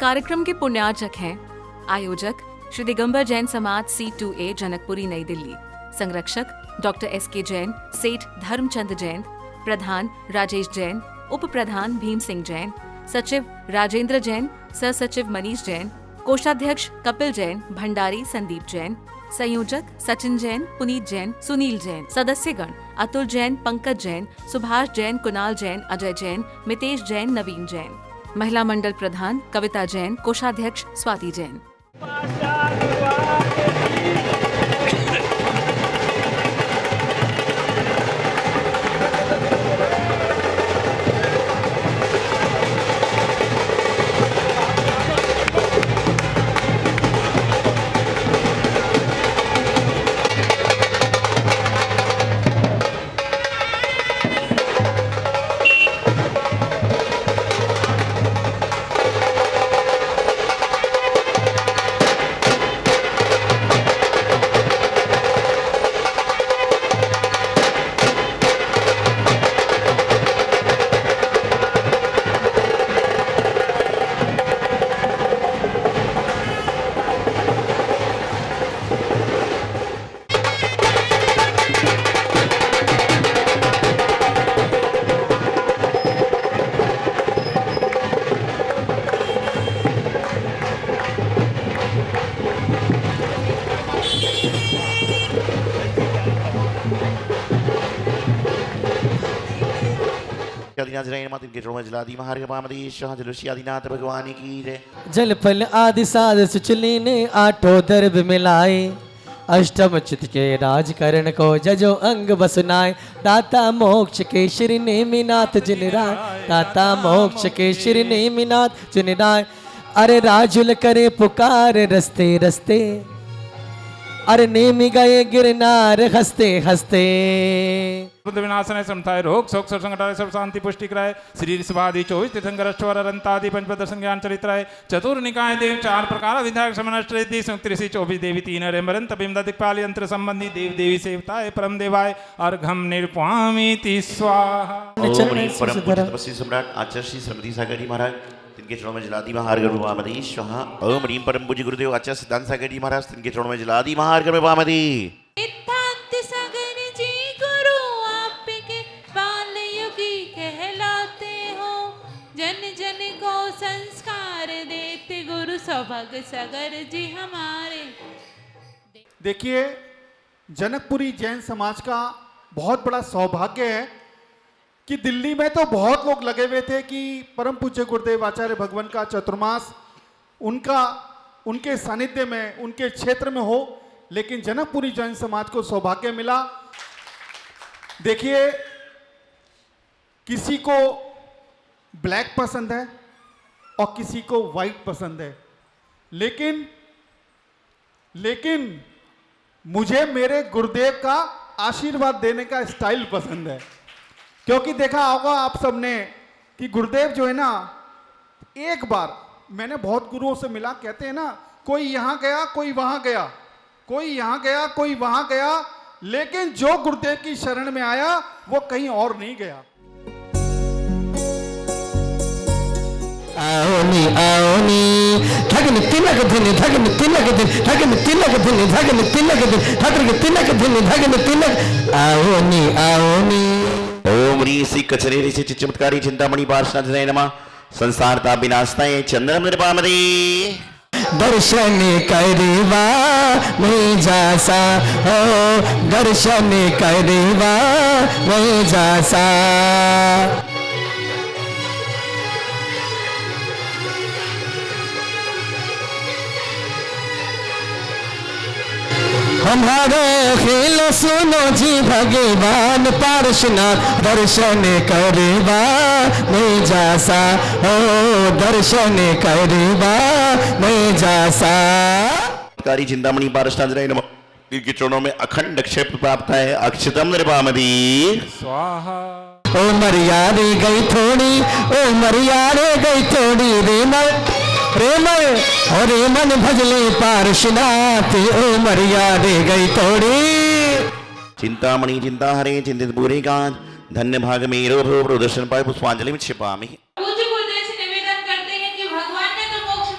कार्यक्रम के पुण्यार्चक हैं आयोजक श्री दिगंबर जैन समाज C2A जनकपुरी नई दिल्ली, संरक्षक डॉक्टर SK जैन, सेठ धर्मचंद जैन, प्रधान राजेश जैन, उप प्रधान भीम सिंह जैन, सचिव राजेंद्र जैन, सह सचिव मनीष जैन, कोषाध्यक्ष कपिल जैन, भंडारी संदीप जैन, संयोजक सचिन जैन, पुनीत जैन, सुनील जैन, सदस्यगण अतुल जैन, पंकज जैन, सुभाष जैन, कुणाल जैन, अजय जैन, मितेश जैन, नवीन जैन, महिला मंडल प्रधान कविता जैन, कोषाध्यक्ष स्वाति जैन। जल फल आदि साध सुचली ने आठों दर्भ मिलाए, अष्टम चित के राजकरण को जजो अंग बसुनाए। दाता मोक्ष के श्री नेमिनाथ जिन राय, दाता मोक्ष के श्री नेमिनाथ जिन राय। अरे राजुल करे पुकार रस्ते रस्ते, अरे नेमि गए गिरनार हंसते हंसते। बुद्ध विनाशन समताय रोग शोक संकटाय सर्व शांति पुष्टि कराय। श्री ऋषभादि 24 तीर्थंकर अष्टवर अनंतादि पंचपद ज्ञान चरित्राय। चतुर्निकाय देव 4 प्रकार विधायक समनष्टि संयुक्त ऋषि 24 देवी 3 रेमरंत बिंद दिक्पाल यंत्र संबंधी देव देवी सेवताय परम देवाय अर्घम निर्वामिति स्वाहा। परम पूज्य तपस्वी सम्राट आचार्य श्री श्रीमती सागर जी महाराज तिनके चरणों में जलादि महार्घ में वामदी स्वाहा। ओम ह्रीं परम पूज्य गुरुदेव आचार्य सिद्धांत सागर जी महाराज तिनके चरणों में जलादि महार्घ में वामदी। सिद्धांत सागर जी गुरु आपके बाल युगी कहलाते हो, जन जन को संस्कार देते गुरु सौभाग्य सागर जी हमारे। देखिए, जनकपुरी जैन समाज का बहुत बड़ा सौभाग्य है कि दिल्ली में तो बहुत लोग लगे हुए थे कि परम पूज्य गुरुदेव आचार्य भगवान का चतुर्मास उनके सानिध्य में उनके क्षेत्र में हो, लेकिन जनकपुरी जैन समाज को सौभाग्य मिला। देखिए, किसी को ब्लैक पसंद है और किसी को वाइट पसंद है, लेकिन मुझे मेरे गुरुदेव का आशीर्वाद देने का स्टाइल पसंद है। क्योंकि देखा होगा आप सबने कि गुरुदेव जो है ना, एक बार मैंने बहुत गुरुओं से मिला, कहते हैं ना कोई यहाँ गया कोई वहाँ गया, कोई यहाँ गया कोई वहाँ गया, लेकिन जो गुरुदेव की शरण में आया वो कहीं और नहीं गया। आओनी आओनी धगन तिलक धन धगन तिलक धन धगन तिलक धन धगन तिलक धन धगन तिलक धन धगन तिलक आओनी आओनी। ओम ह्रीं श्री कचरे ऋषि चमत्कारी चिंतामणि पार्षदाय नमः। संसारता विनाशताय चंद्रम निर्वामदे। दर्शन करवा मैं जासा हो, दर्शन करवा मैं जासा। हमारे खेल सुनो जी भगवान पार्श्वनाथ, दर्शन करवा मैं जासा हो, दर्शन करवा मैं जासा। कारी चिंतामणि पार्षदाय नमः। इनके चरणों में अखंड अक्षय प्राप्त है। अक्षतम निर्वामदी स्वाहा। ओ मर्यादे गई थोड़ी, ओ मर्यादे गई थोड़ी रेमल और रेमन भजले पार्श्वनाथ, ओ मर्यादे गई थोड़ी। चिंतामणि चिंता हरे चिंतित पूरे का धन्य भाग मेरो प्रदर्शन पाए पुष्पांजलि में छिपामी। पूज्य गुरुदेव से निवेदन करते हैं कि भगवान ने तो मोक्ष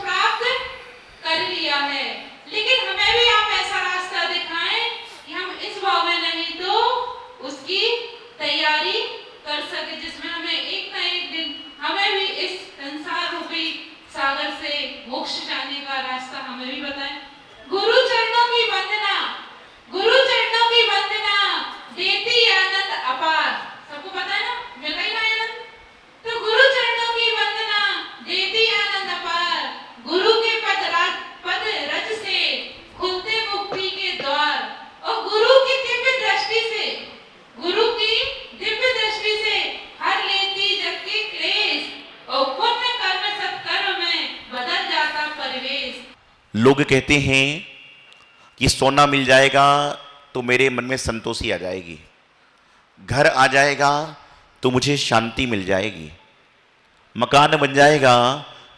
लोग कहते हैं कि सोना मिल जाएगा तो मेरे मन में संतोषी आ जाएगी, घर आ जाएगा तो मुझे शांति मिल जाएगी, मकान बन जाएगा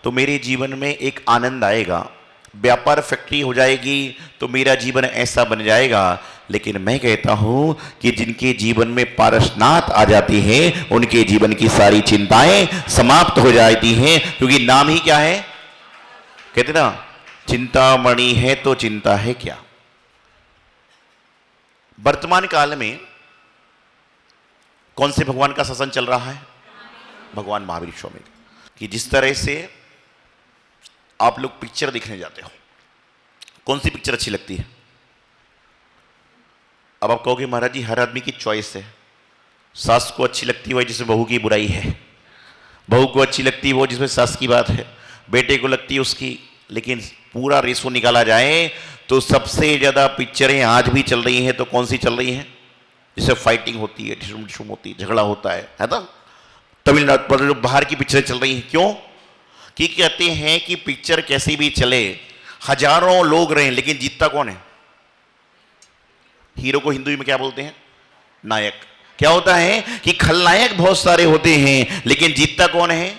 तो मेरे जीवन में एक आनंद आएगा, व्यापार फैक्ट्री हो जाएगी तो मेरा जीवन ऐसा बन जाएगा। लेकिन मैं कहता हूं कि जिनके जीवन में पारसनाथ आ जाती हैं उनके जीवन की सारी चिंताएं समाप्त हो जाती हैं, क्योंकि नाम ही क्या है, कहते ना चिंतामणि है तो चिंता है क्या। वर्तमान काल में कौन से भगवान का शासन चल रहा है, भगवान महावीर स्वामी कि जिस तरह से आप लोग पिक्चर देखने जाते हो, कौन सी पिक्चर अच्छी लगती है। अब आप कहोगे महाराज जी हर आदमी की चॉइस है, सास को अच्छी लगती है जिसमें बहू की बुराई है, बहू को अच्छी लगती है वो जिसमें सास की बात है, बेटे को लगती है उसकी। लेकिन पूरा रेशो निकाला जाए तो सबसे ज़्यादा पिक्चरें आज भी चल रही हैं तो कौन सी चल रही हैं, जिससे फाइटिंग होती है, डिशुम होती है, झगड़ा होता है ना। तमिलनाडु पर जो बाहर की पिक्चरें चल रही हैं, क्यों कि कहते हैं कि पिक्चर कैसी भी चले, हजारों लोग रहें, लेकिन जीतता कौन है। हीरो को हिंदी में क्या बोलते हैं, नायक। क्या होता है कि खलनायक बहुत सारे होते हैं लेकिन जीतता कौन है,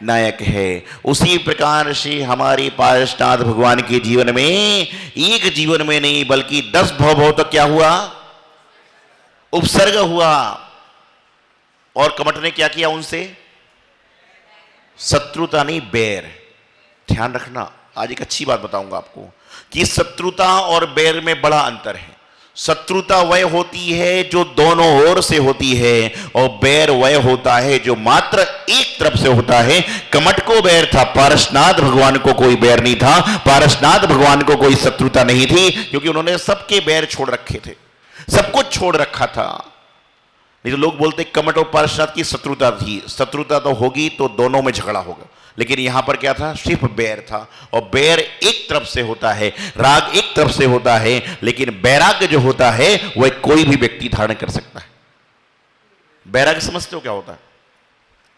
नायक है। उसी प्रकार से हमारे पारसनाथ भगवान के जीवन में एक जीवन में नहीं बल्कि 10 भव तक क्या हुआ, उपसर्ग हुआ। और कमठ ने क्या किया उनसे, शत्रुता नहीं बैर। ध्यान रखना, आज एक अच्छी बात बताऊंगा आपको कि शत्रुता और बैर में बड़ा अंतर है। शत्रुता वह होती है जो दोनों ओर से होती है और बैर वह होता है जो मात्र एक तरफ से होता है। कमठ को बैर था, पारसनाथ भगवान को कोई बैर नहीं था, पारसनाथ भगवान को कोई शत्रुता नहीं थी, क्योंकि उन्होंने सबके बैर छोड़ रखे थे, सब कुछ छोड़ रखा था। नहीं तो लोग बोलते कमठ और पारसनाथ की शत्रुता थी, शत्रुता तो होगी तो दोनों में झगड़ा होगा, लेकिन यहां पर क्या था, सिर्फ बैर था। और बैर एक तरफ से होता है, राग एक तरफ से होता है, लेकिन बैराग्य जो होता है वह कोई भी व्यक्ति धारण कर सकता है। बैराग्य समझते हो क्या होता है,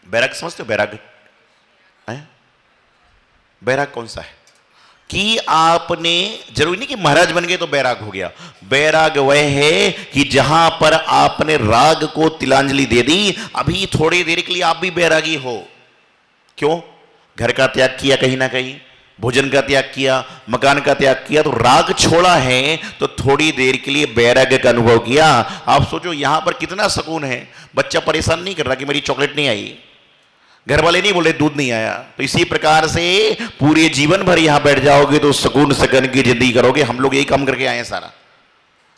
बैराग्य समझते हो, बैराग्य बैराग कौन सा है कि आपने, जरूरी नहीं कि महाराज बन गए तो बैराग हो गया। बैराग वह है कि जहां पर आपने राग को तिलांजलि दे दी, अभी थोड़ी देर के लिए आप भी बैरागी हो। क्यों, घर का त्याग किया, कहीं ना कहीं भोजन का त्याग किया, मकान का त्याग किया, तो राग छोड़ा है तो थोड़ी देर के लिए बैराग्य का अनुभव किया। आप सोचो यहां पर कितना सुकून है, बच्चा परेशान नहीं कर रहा कि मेरी चॉकलेट नहीं आई, घर वाले नहीं बोले दूध नहीं आया। तो इसी प्रकार से पूरे जीवन भर यहां बैठ जाओगे तो सुकून सकन की जिंदगी करोगे। हम लोग यही काम करके आए हैं सारा,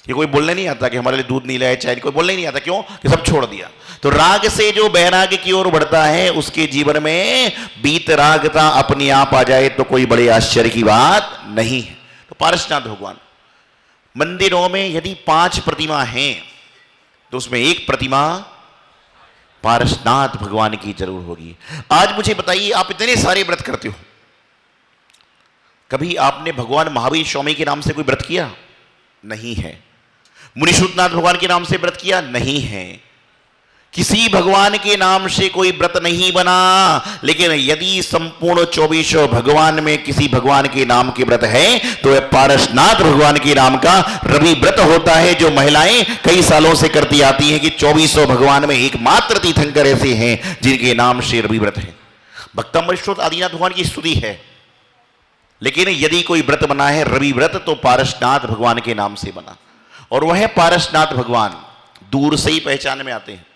ये कोई बोलने नहीं आता कि हमारे लिए दूध नहीं लाया, चाय, कोई बोलने नहीं आता, क्यों कि सब छोड़ दिया। तो राग से जो बैराग की ओर बढ़ता है उसके जीवन में बीत रागता अपने आप आ जाए तो कोई बड़े आश्चर्य की बात नहीं है। तो पारसनाथ भगवान मंदिरों में यदि 5 प्रतिमा हैं तो उसमें एक प्रतिमा पारसनाथ भगवान की जरूर होगी। आज मुझे बताइए, आप इतने सारे व्रत करते हो, कभी आपने भगवान महावीर स्वामी के नाम से कोई व्रत किया? नहीं है। मुनिश्रुतनाथ भगवान के नाम से व्रत किया? नहीं है। किसी भगवान के नाम से कोई व्रत नहीं बना। लेकिन यदि संपूर्ण 24 भगवान में किसी भगवान के नाम के व्रत है तो वह पारसनाथ भगवान के नाम का रवि व्रत होता है, जो महिलाएं कई सालों से करती आती हैं कि 24 भगवान में एकमात्र तीर्थंकर ऐसे हैं जिनके नाम से रवि व्रत है। भक्तामृत आदिनाथ भगवान की स्तुति है, लेकिन यदि कोई व्रत बना है रवि व्रत तो पारसनाथ भगवान के नाम से बना। और वह पारसनाथ भगवान दूर से ही पहचान में आते हैं।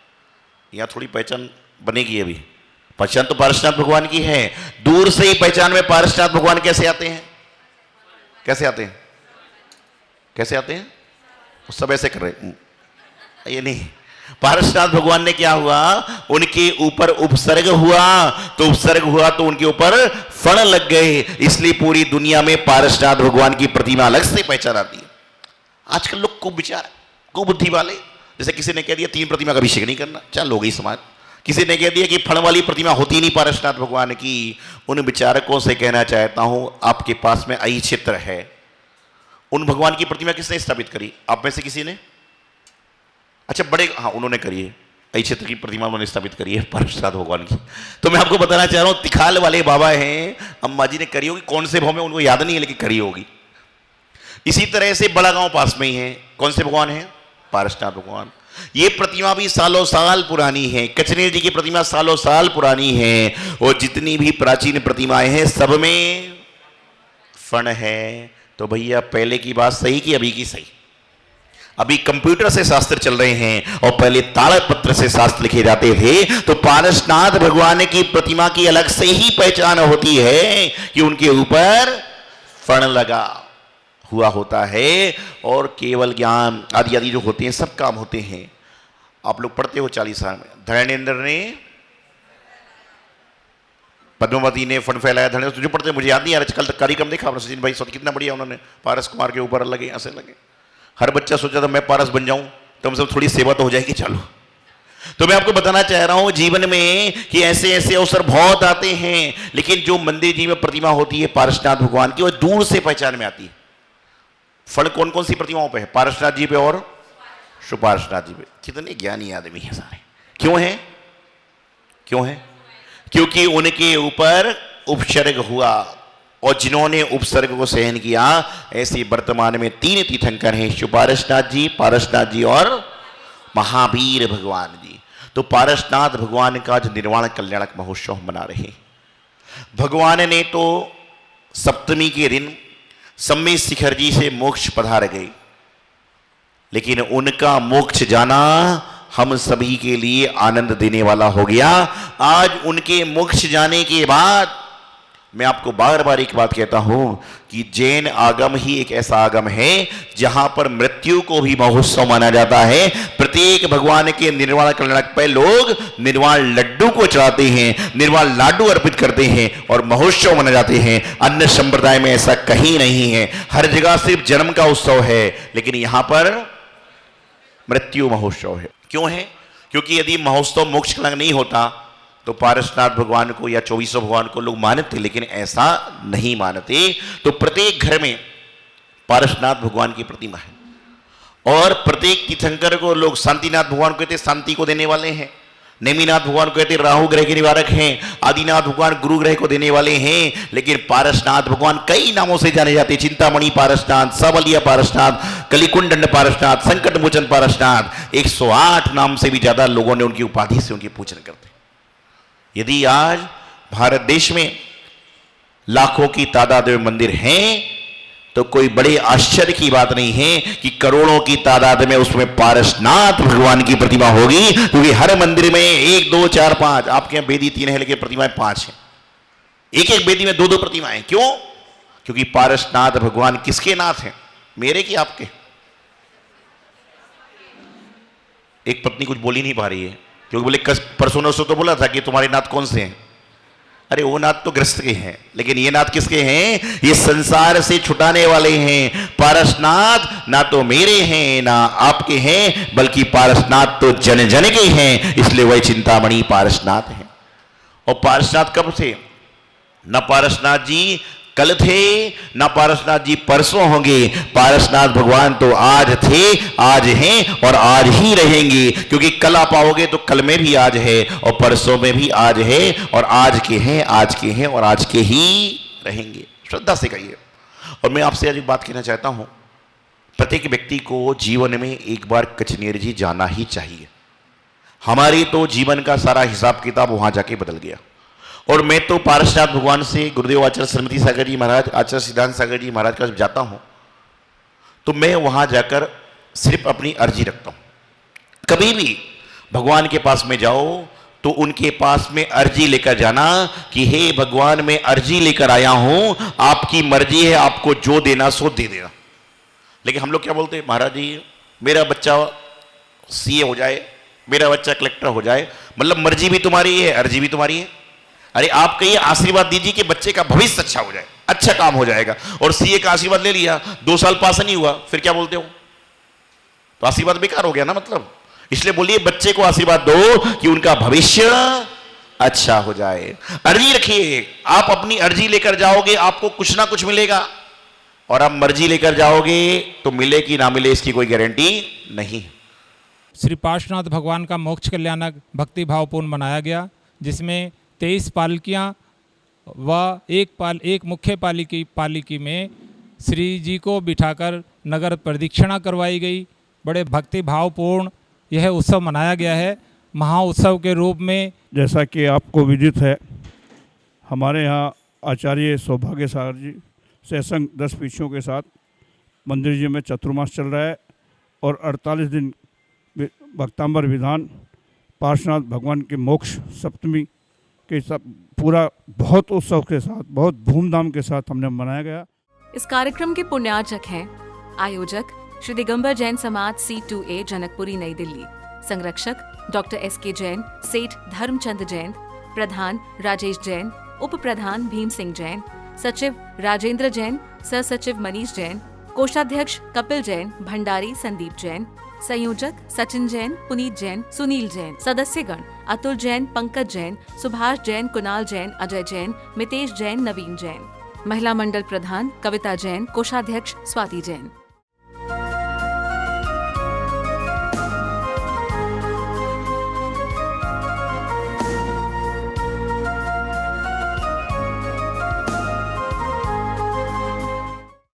यहां थोड़ी पहचान बनेगी, अभी पहचान तो पारसनाथ भगवान की है, दूर से ही पहचान में पारसनाथ भगवान कैसे आते हैं, कैसे आते हैं, कैसे आते हैं, सब ऐसे कर रहे, ये नहीं। पारसनाथ भगवान ने क्या हुआ, उनके ऊपर उपसर्ग हुआ, तो उपसर्ग हुआ तो उनके ऊपर फण लग गए, इसलिए पूरी दुनिया में पारसनाथ भगवान की प्रतिमा अलग से पहचान आती है। आजकल लोग खूब विचार, खूब बुद्धि वाले, जैसे किसी ने कह दिया 3 प्रतिमा का अभिषेक नहीं करना, चल हो गई समाज। किसी ने कह दिया कि फण वाली प्रतिमा होती नहीं पारसनाथ भगवान की। उन विचारकों से कहना चाहता हूं, आपके पास में आई क्षेत्र है, उन भगवान की प्रतिमा किसने स्थापित करी? आप में से किसी ने? अच्छा बड़े, हाँ उन्होंने करी है। ऐ क्षेत्र की प्रतिमा उन्होंने स्थापित करी है पारसनाथ भगवान की। तो मैं आपको बताना चाह रहा हूं, तिखाल वाले बाबा हैं, अम्मा जी ने करी होगी, कौन से भाव में उनको याद नहीं है लेकिन करी होगी। इसी तरह से बड़ा गांव पास में ही है, कौन से भगवान है? पारसनाथ भगवान। ये प्रतिमा भी सालों साल पुरानी है, कचनेर जी की प्रतिमा सालों साल पुरानी है, और जितनी भी प्राचीन प्रतिमाएं हैं सब में फण है। तो भैया पहले की बात सही कि अभी की सही? अभी कंप्यूटर से शास्त्र चल रहे हैं और पहले ताड़पत्र से शास्त्र लिखे जाते थे। तो पारसनाथ भगवान की प्रतिमा की अलग से ही पहचान होती है कि उनके ऊपर फण लगा हुआ होता है, और केवल ज्ञान आदि आदि जो होते हैं सब काम होते हैं। आप लोग पढ़ते हो 40 साल में, धरणेन्द्र ने पद्मावती ने फण फैलाया, धरणेन्द्र तुझे पढ़ते, मुझे याद नहीं आ रहा, कल तक कार्यक्रम देखा आपने सचिन भाई, कितना बढ़िया उन्होंने पारस कुमार के ऊपर लगे, ऐसे लगे। हर बच्चा सोचा था मैं पारस बन जाऊं, कम से कम थोड़ी सेवा तो हो जाएगी। चलो, तो मैं आपको बताना चाह रहा हूं जीवन में कि ऐसे ऐसे अवसर बहुत आते हैं, लेकिन जो मंदिर जी में प्रतिमा होती है पारसनाथ भगवान की, वो दूर से पहचान में आती है। फल कौन कौन सी प्रतिमाओं पे है? पारसनाथ जी पे और सुपारसनाथ जी पे। कितने ज्ञानी आदमी हैं सारे। क्यों है? क्यों है? क्योंकि उनके ऊपर उपसर्ग हुआ, और जिन्होंने उपसर्ग को सहन किया, ऐसे वर्तमान में 3 तीर्थंकर हैं, सुपारसनाथ जी, पारसनाथ जी और महावीर भगवान जी। तो पारसनाथ भगवान का जो निर्वाण कल्याणक महोत्सव मना रहे हैं, भगवान ने तो सप्तमी के दिन सम्मेद शिखर जी से मोक्ष पधार गए, लेकिन उनका मोक्ष जाना हम सभी के लिए आनंद देने वाला हो गया। आज उनके मोक्ष जाने के बाद मैं आपको बार बार एक बात कहता हूं कि जैन आगम ही एक ऐसा आगम है जहां पर मृत्यु को भी महोत्सव माना जाता है। प्रत्येक भगवान के निर्वाण कल्याणक पर लोग निर्वाण लड्डू को चढ़ाते हैं, निर्वाण लाडू अर्पित करते हैं और महोत्सव मना जाते हैं। अन्य संप्रदाय में ऐसा कहीं नहीं है, हर जगह सिर्फ जन्म का उत्सव है, लेकिन यहां पर मृत्यु महोत्सव है। क्यों है? क्योंकि यदि महोत्सव मोक्ष कलंक नहीं होता तो पारसनाथ भगवान को या 24 भगवान को लोग मानते, लेकिन ऐसा नहीं मानते। तो प्रत्येक घर में पारसनाथ भगवान की प्रतिमा है, और प्रत्येक तीर्थंकर को लोग शांतिनाथ भगवान को कहते शांति को देने वाले हैं, नेमिनाथ भगवान को कहते राहु ग्रह के निवारक हैं, आदिनाथ भगवान गुरु ग्रह को देने वाले हैं। लेकिन पारसनाथ भगवान कई नामों से जाने जाते हैं, चिंतामणि पारसनाथ, सबलिया पारसनाथ, कलिकुंडन पारसनाथ, संकट मोचन पारसनाथ। 108 नाम से भी ज्यादा लोगों ने उनकी उपाधि से उनकी पूजन करते। यदि आज भारत देश में लाखों की तादाद में मंदिर हैं तो कोई बड़े आश्चर्य की बात नहीं है कि करोड़ों की तादाद में उसमें पारसनाथ भगवान की प्रतिमा होगी, क्योंकि हर मंदिर में 1 2 4 5, आपके यहां बेदी 3 है लेकिन प्रतिमाएं 5 हैं, एक एक बेदी में 2 प्रतिमाएं। क्यों? क्योंकि पारसनाथ भगवान किसके नाथ हैं? मेरे कि आपके? एक पत्नी कुछ बोली नहीं पा रही है, क्योंकि बोले परसों नरसों तो बोला था कि तुम्हारे नाथ कौन से हैं। अरे वो नाथ तो ग्रस्त के हैं, लेकिन ये नाथ किसके हैं? ये संसार से छुटाने वाले हैं। पारसनाथ ना तो मेरे हैं ना आपके हैं, बल्कि पारसनाथ तो जन जन के हैं, इसलिए वह चिंतामणि पारसनाथ हैं। और पारसनाथ कब थे? ना पारसनाथ जी कल थे, ना पारसनाथ जी परसों होंगे। पारसनाथ भगवान तो आज थे, आज हैं और आज ही रहेंगे, क्योंकि कल आप आओगे तो कल में भी आज है और परसों में भी आज है, और आज के हैं, आज के हैं और आज के ही रहेंगे। श्रद्धा से कहिए। और मैं आपसे आज एक बात कहना चाहता हूं, प्रत्येक व्यक्ति को जीवन में एक बार कचनेर जी जाना ही चाहिए। हमारी तो जीवन का सारा हिसाब किताब वहां जाके बदल गया। और मैं तो पारसनाथ भगवान से गुरुदेव आचार्य श्रीमती सागर जी महाराज, आचार्य सिद्धांत सागर जी महाराज का जब जाता हूं तो मैं वहां जाकर सिर्फ अपनी अर्जी रखता हूं। कभी भी भगवान के पास में जाओ तो उनके पास में अर्जी लेकर जाना कि हे भगवान मैं अर्जी लेकर आया हूं, आपकी मर्जी है, आपको जो देना सो दे देना। लेकिन हम लोग क्या बोलते हैं, महाराज जी मेरा बच्चा सीए हो जाए, मेरा बच्चा कलेक्टर हो जाए, मतलब मर्जी भी तुम्हारी है, अर्जी भी तुम्हारी है। अरे आप कहिए आशीर्वाद दीजिए कि बच्चे का भविष्य अच्छा हो जाए, अच्छा काम हो जाएगा, और सीए का आशीर्वाद ले लिया, 2 साल पास नहीं हुआ, फिर क्या बोलते हो? तो आशीर्वाद बेकार हो गया ना। मतलब इसलिए बोलिए बच्चे को आशीर्वाद दो कि उनका भविष्य अच्छा हो जाए। अर्जी रखिए, आप अपनी अर्जी लेकर जाओगे आपको कुछ ना कुछ मिलेगा, और आप मर्जी लेकर जाओगे तो मिले कि ना मिले इसकी कोई गारंटी नहीं। श्री पार्श्वनाथ भगवान का मोक्ष कल्याणक भक्ति भावपूर्ण बनाया गया, जिसमें 23 पालकियाँ व एक मुख्य पालिकी में श्री जी को बिठाकर नगर प्रदक्षिणा करवाई गई। बड़े भक्ति भावपूर्ण यह उत्सव मनाया गया है। महाउत्सव के रूप में, जैसा कि आपको विदित है, हमारे यहाँ आचार्य सौभाग्य सागर जी सत्संग 10 पीढ़ियों के साथ मंदिर जी में चतुर्मास चल रहा है और 48 दिन भक्तांबर विधान पार्श्वनाथ भगवान के मोक्ष सप्तमी के सब पूरा बहुत उत्सव के साथ, बहुत धूमधाम के साथ हमने मनाया गया। इस कार्यक्रम के पुण्यार्चक हैं आयोजक श्री दिगंबर जैन समाज C2A जनकपुरी नई दिल्ली, संरक्षक डॉक्टर SK जैन, सेठ धर्मचंद जैन, प्रधान राजेश जैन, उप प्रधान भीम सिंह जैन, सचिव राजेंद्र जैन, सह सचिव मनीष जैन, कोषाध्यक्ष कपिल जैन, भंडारी संदीप जैन, संयोजक सचिन जैन, पुनीत जैन, सुनील जैन, सदस्यगण अतुल जैन, पंकज जैन, सुभाष जैन, कुणाल जैन, अजय जैन, मितेश जैन, नवीन जैन, महिला मंडल प्रधान कविता जैन, कोषाध्यक्ष स्वाति जैन।